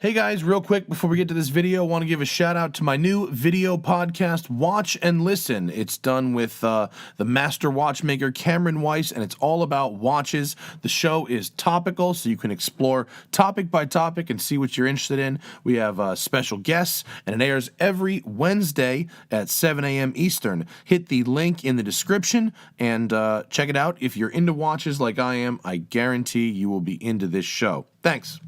Hey guys, real quick before we get to this video, I want to give a shout out to my new video podcast, Watch and Listen. It's done with the master watchmaker Cameron Weiss, and it's all about watches. The show is topical, so you can explore topic by topic and see what you're interested in. We have special guests, and it airs every Wednesday at 7 a.m. Eastern. Hit the link in the description and check it out. If you're into watches like I am, I guarantee you will be into this show. Thanks.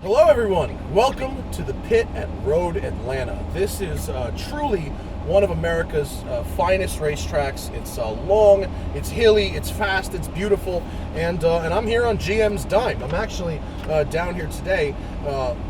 Hello everyone, welcome to the pit at Road Atlanta. This is truly one of America's finest racetracks. It's long, it's hilly, it's fast, it's beautiful, and I'm here on GM's dime. I'm actually down here today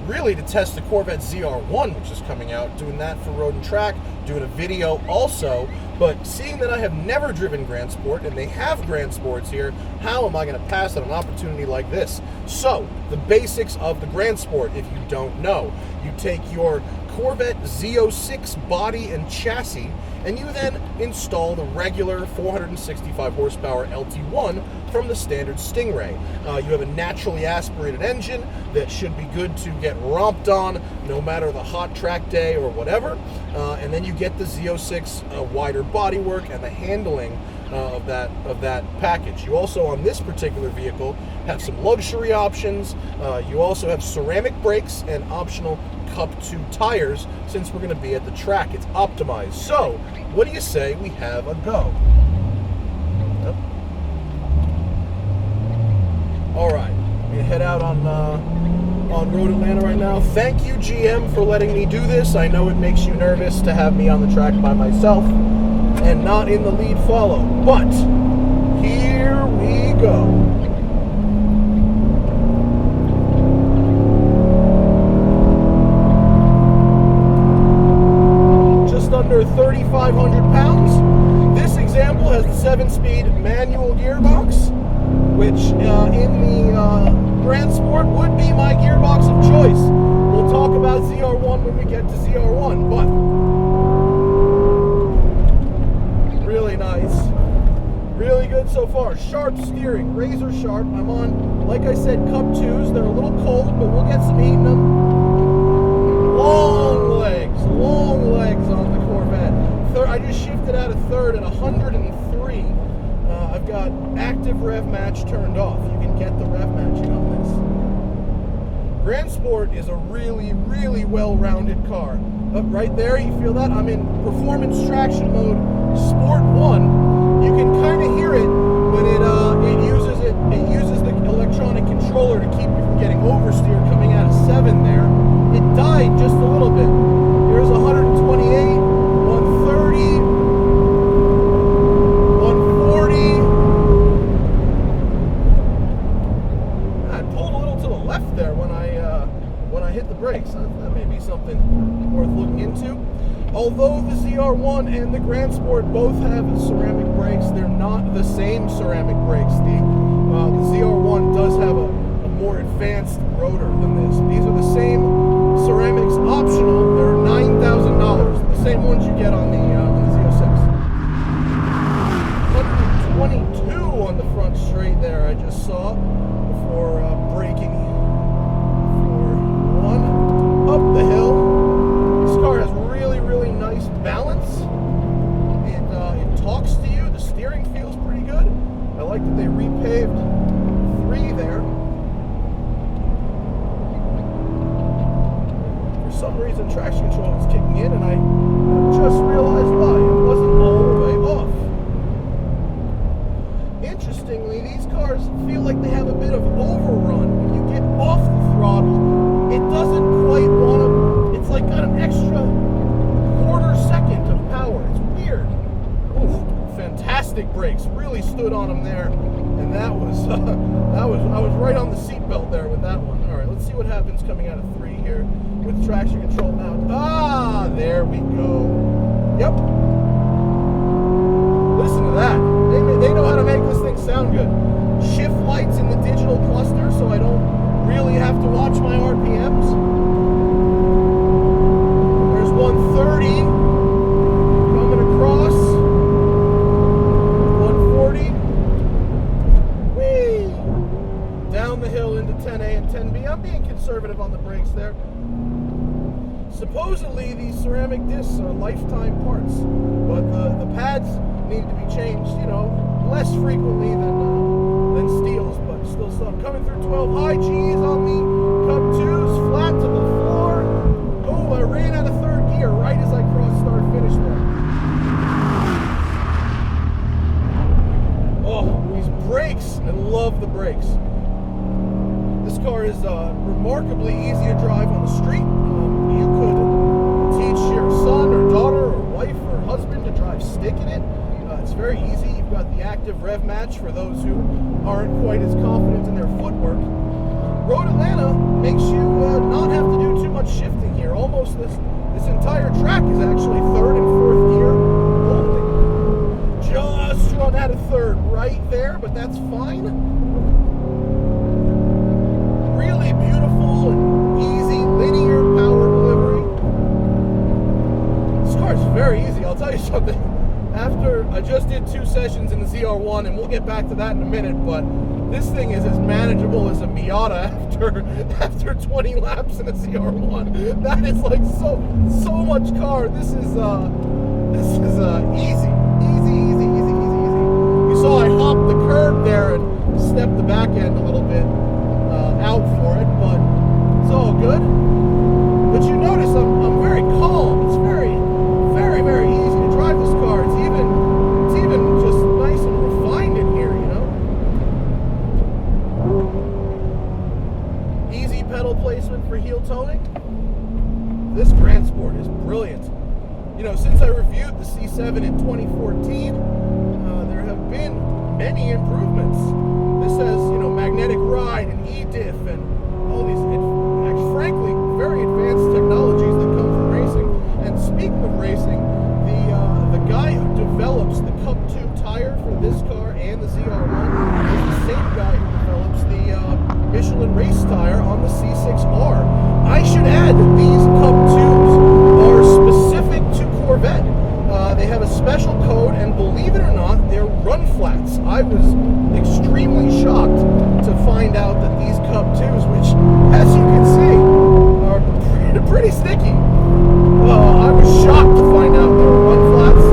really to test the Corvette ZR1, which is coming out, doing that for Road and Track, doing a video also. But seeing that I have never driven Grand Sport, and they have Grand Sports here, how am I going to pass on an opportunity like this? So, the basics of the Grand Sport, if you don't know. You take your Corvette Z06 body and chassis, and you then install the regular 465 horsepower LT1 from the standard Stingray. You have a naturally aspirated engine that should be good to get romped on no matter the hot track day or whatever, and then you get the Z06 wider bodywork and the handling of that package. You also, on this particular vehicle, have some luxury options. You also have ceramic brakes and optional Cup 2 tires, since we're going to be at the track. It's optimized. So, what do you say we have a go? Yep. All right, I'm going to head out on Road Atlanta right now. Thank you, GM, for letting me do this. I know it makes you nervous to have me on the track by myself and not in the lead follow, but here we go. Under 3,500 pounds. This example has the 7-speed manual gearbox, which in the Grand Sport would be my gearbox of choice. We'll talk about ZR1 when we get to ZR1, but really nice. Really good so far. Sharp steering, razor sharp. I'm on, like I said, Cup 2s. They're a little cold, but we'll get some heat in them. Long legs on the Corvette. I just shifted out of third at 103. I've got active rev match turned off. You can get the rev matching on this. Grand Sport is a really, really well-rounded car. Up right there, you feel that? I'm in performance traction mode, Sport 1. You can kind of hear it when it uses the electronic controller to keep you from getting oversteer coming out of 7 there. It died just a little bit. Here's 128, 130, 140. I pulled a little to the left there when I hit the brakes. That may be something worth looking into. Although the ZR1 and the Grand Sport both have ceramic brakes, they're not the same ceramic brakes. The ZR1 does have a more advanced rotor than this. These are the same ceramics, optional. They're $9,000. The same ones you get on the Z06. 122 on the front straight there. I just saw before braking for one up the hill. This car has really, really nice balance. It talks to you. The steering feels pretty good. I like that they repaved 3 there. For some reason, traction control was kicking in, and I just realized why. It wasn't all the way off. Interestingly, these cars feel like they have a bit of overrun. When you get off the throttle, it doesn't quite want to. It's like got an extra quarter second of power. It's weird. Oof, fantastic brakes. Really stood on them there, and I was right on the seatbelt there with that one. All right, let's see what happens coming out of 3 here with traction control now. Ah, there we go. Yep. Listen to that. They know how to make this thing sound good. Shift lights in the digital cluster, so I don't really have to watch my RPMs. There's 130 coming across. 140. I'm being conservative on the brakes there. Supposedly these ceramic discs are lifetime parts, but the pads need to be changed, you know, less frequently than steels, but still some. Coming through 12 high G's on the Cup 2s, flat to the floor. Oh, I ran out of third gear right as I crossed start finish there. Oh, these brakes, I love the brakes. This car is remarkably easy to drive on the street. You could teach your son or daughter or wife or husband to drive stick in it. It's very easy. You've got the active rev match for those who aren't quite as confident in their footwork. Road Atlanta makes you not have to do too much shifting here. Almost this entire track is actually third and fourth gear only. Just run out of third right there, but that's fine. Really beautiful and easy linear power delivery. This car is very easy. I'll tell you something. After I just did 2 sessions in the ZR1, and we'll get back to that in a minute, but this thing is as manageable as a Miata after 20 laps in a ZR1. That is like so much car. This is easy. You saw I hopped the curb there and stepped the back end a little bit out for it, but it's all good. But you notice I'm very calm. It's very easy to drive this car. It's even just nice and refined in here, you know. Easy pedal placement for heel toning. This Grand Sport is brilliant. You know, since I reviewed the C7 in 2014, there have been many improvements. This has, you know, magnetic ride and e-diff and all these, frankly, very advanced technologies that come from racing. And speaking of racing, the guy who develops the Cup 2 tire for this car and the ZR1 is the same guy who develops the Michelin race tire on the C6R. I should add that these Cup 2s are specific to Corvette. They have a special code, and believe it or not, they're run flats. I was extremely shocked to find out that these Cup 2s, which, as you can see, are pretty sticky. I was shocked to find out they were run flats,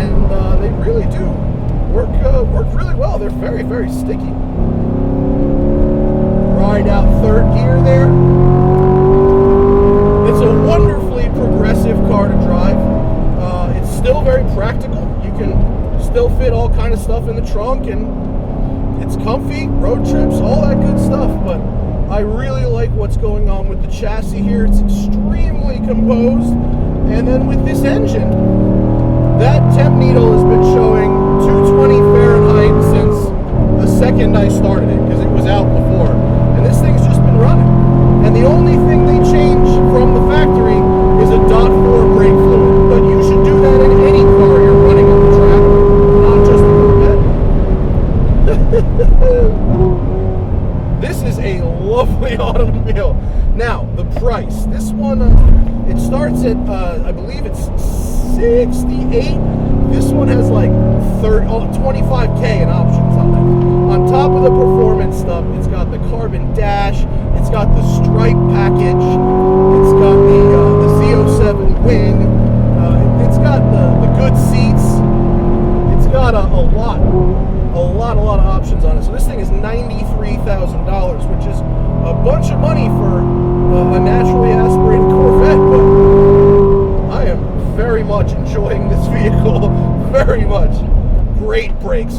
and they really do work really well. They're very sticky. Ride out third gear there. It's a wonderfully progressive car to drive. It's still very practical. You can still fit all kind of stuff in the trunk, and it's comfy, road trips, all that good stuff, but I really like what's going on with the chassis here. It's extremely composed, and then with this engine, that temp needle has been showing 220 Fahrenheit since the second I started it, because it was out before, and this thing's just been running. And the only thing they change from the factory is a .4 brake fluid, but you should do that in any car you're running on the track, not just a Corvette. This is a lovely automobile. Now, the price. This one, it starts at, I believe it's 68. This one has like 25K in options on it. On top of the performance stuff, it's got the carbon dash, it's got the stripe package, it's got the Z07 wing, it's got the good seats, it's got a lot of options on it. So this thing is $93,000, which is a bunch of money for a naturally aspirated Corvette, but I am very much enjoying this vehicle, very much. Great brakes.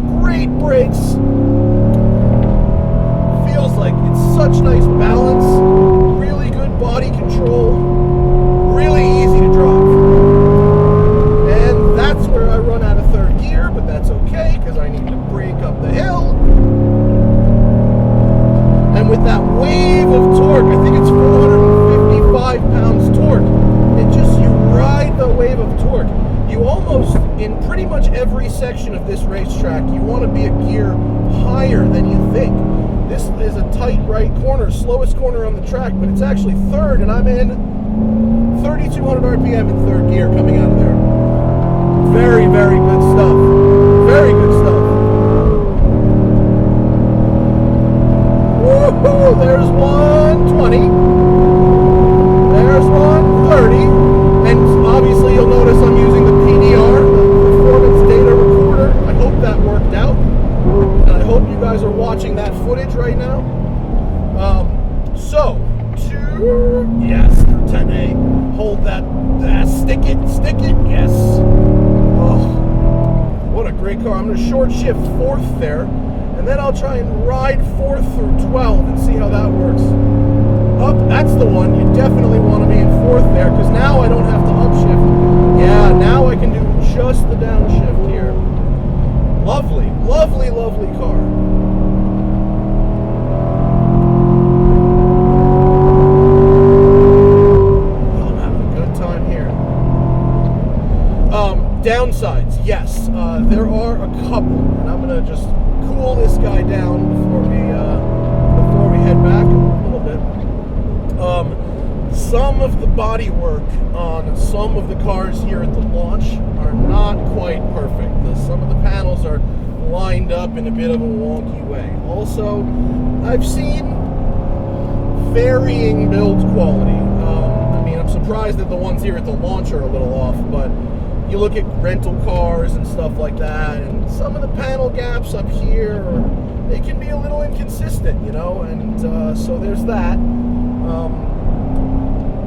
Feels like it's such nice balance, really good body control, really easy to drive. And that's where I run out of third gear, but that's okay, because I need to brake up the hill. And with that wave of torque, I think it's 455 pounds torque, you ride the wave of torque. You almost, in pretty much every section of this racetrack, you want to be a gear higher than you think. This is a tight right corner, slowest corner on the track, but it's actually third, and I'm in 3,200 RPM in third gear coming out of there. Very good stuff. Very good stuff. Woohoo! There's 120. watching that footage right now. Yes, 10A, hold that, stick it, yes. Oh, what a great car. I'm going to short shift 4th there, and then I'll try and ride 4th through 12 and see how that works. Up, that's the one. You definitely want to be in 4th there, because now I don't have to upshift. Yeah, now I can do just the downshift here. Lovely, lovely, lovely car. Downsides, yes, there are a couple, and I'm gonna just cool this guy down before we head back a little bit. Some of the body work on some of the cars here at the launch are not quite perfect. Some of the panels are lined up in a bit of a wonky way. Also, I've seen varying build quality. I mean, I'm surprised that the ones here at the launch are a little off, but you look at rental cars and stuff like that, and some of the panel gaps up here, they can be a little inconsistent, you know, and so there's that.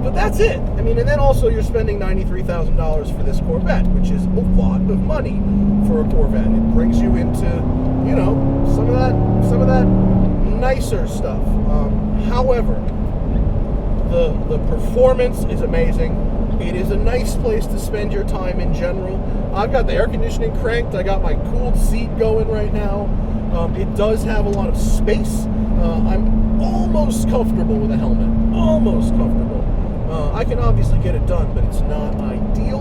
But that's it. I mean, and then also you're spending $93,000 for this Corvette, which is a lot of money for a Corvette. It brings you into, you know, some of that nicer stuff. However, the performance is amazing. It is a nice place to spend your time in general. I've got the air conditioning cranked. I got my cooled seat going right now. It does have a lot of space. I'm almost comfortable with a helmet. Almost comfortable. I can obviously get it done, but it's not ideal.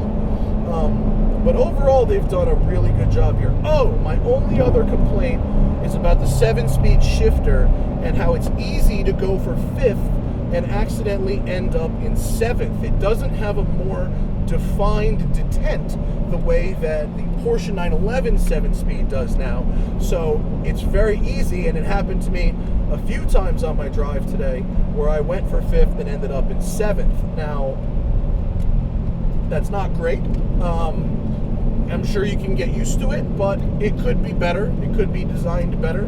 But overall, they've done a really good job here. Oh, my only other complaint is about the 7-speed shifter and how it's easy to go for 5th and accidentally end up in 7th. It doesn't have a more defined detent the way that the Porsche 911 7-speed does now. So it's very easy, and it happened to me a few times on my drive today where I went for 5th and ended up in 7th. Now, that's not great. I'm sure you can get used to it, but it could be better. It could be designed better.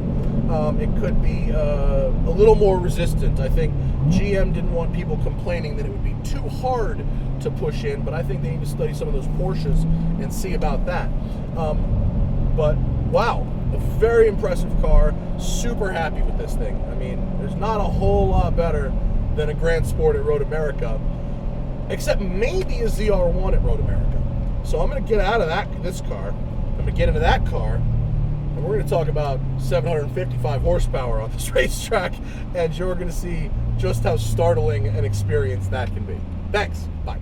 It could be a little more resistant. I think GM didn't want people complaining that it would be too hard to push in, but I think they need to study some of those Porsches and see about that. But wow, a very impressive car. Super happy with this thing. I mean, there's not a whole lot better than a Grand Sport at Road America, except maybe a ZR1 at Road America. So I'm going to get out of this car. I'm going to get into that car, and we're going to talk about 755 horsepower on this racetrack, and you're going to see just how startling an experience that can be. Thanks. Bye.